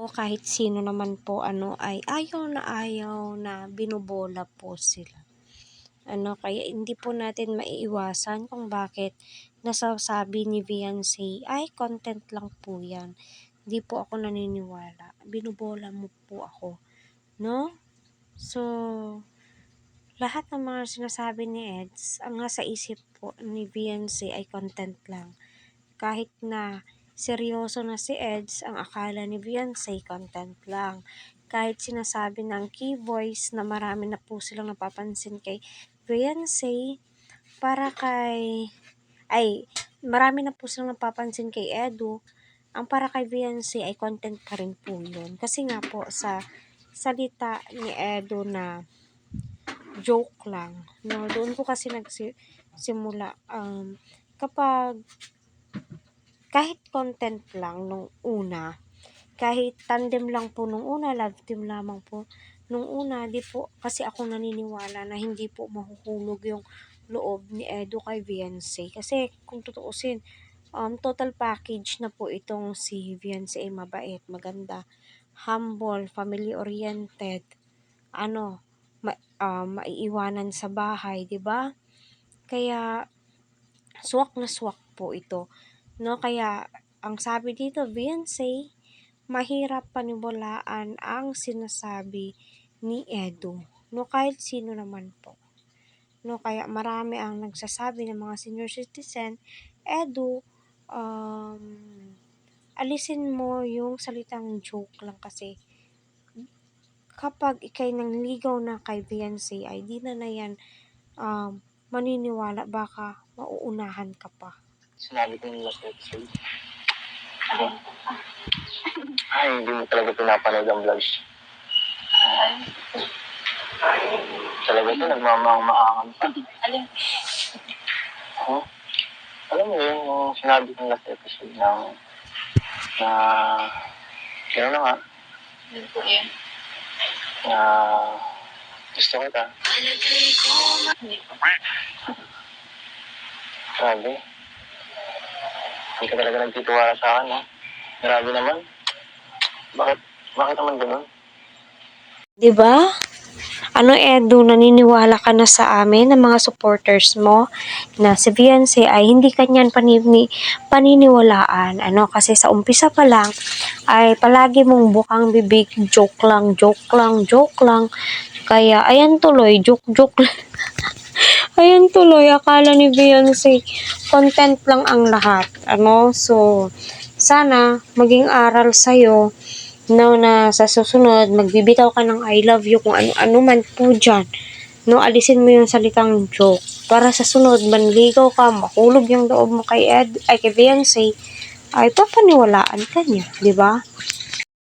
O kahit sino naman po ay ayaw na binobola po sila. Kaya hindi po natin maiiwasan kung bakit nasasabi ni Beyonce ay content lang po yan. Hindi po ako naniniwala. Binobola mo po ako. No? So, lahat ng mga sinasabi ni Eds, ang nasa isip po ni Beyonce ay content lang. Kahit na seryoso na si Eds, ang akala ni Beyonce content lang. Kahit sinasabi ng key voice na marami na po silang napapansin kay Beyonce, marami na po silang napapansin kay Edu, ang para kay Beyonce ay content pa rin po yun. Kasi nga po sa salita ni Edu na joke lang. No, doon ko kasi nagsimula kapag kahit content lang nung una, kahit tandem lang po nung una, love team lamang po nung una, di po kasi ako naniniwala na hindi po mahuhulog yung loob ni Edu kay Beyonce. Kasi kung tutuusin, total package na po itong si Beyonce ay mabait, maganda, humble, family-oriented, maiiwanan sa bahay, di ba? Kaya swak na swak po ito. No, kaya ang sabi dito, Beyonce, mahirap paniwalaan ang sinasabi ni Edu. No, kahit sino naman po. No, kaya marami ang nagsasabi ng mga senior citizen, Edu, alisin mo yung salitang joke lang kasi kapag ikay nangligaw na kay Beyonce ay di na yan maniniwala, baka mauunahan ka pa. Sinabi ko yung last episode. Ay, hindi mo talaga pinapanood ang vlogs. Talaga ito, nagmamang-maangan pa. Alin? Alam mo yun, yung sinabi ko yung last episode na gano'n na nga, Yun po yun. na gusto kita. Hindi po. Grabe. Hindi ka talaga nagtitiwala sa akin, ha? Grabe naman. Bakit naman gano'n? Diba? Edu, naniniwala ka na sa amin, ng mga supporters mo, na si Beyonce ay hindi kanyan paniniwalaan. Kasi sa umpisa pa lang, ay palagi mong bukang bibig, joke lang, joke lang, joke lang. Kaya, ayan tuloy, joke lang. Ayan tuloy, akala ni Beyonce, content lang ang lahat. So, sana, maging aral sa'yo, no, na sa susunod, magbibitaw ka ng I love you kung ano man po dyan. No, alisin mo yung salitang joke. Para sa sunod, manligaw ka, mahulog yung loob mo kay Beyonce, ay papaniwalaan ka niya, di ba?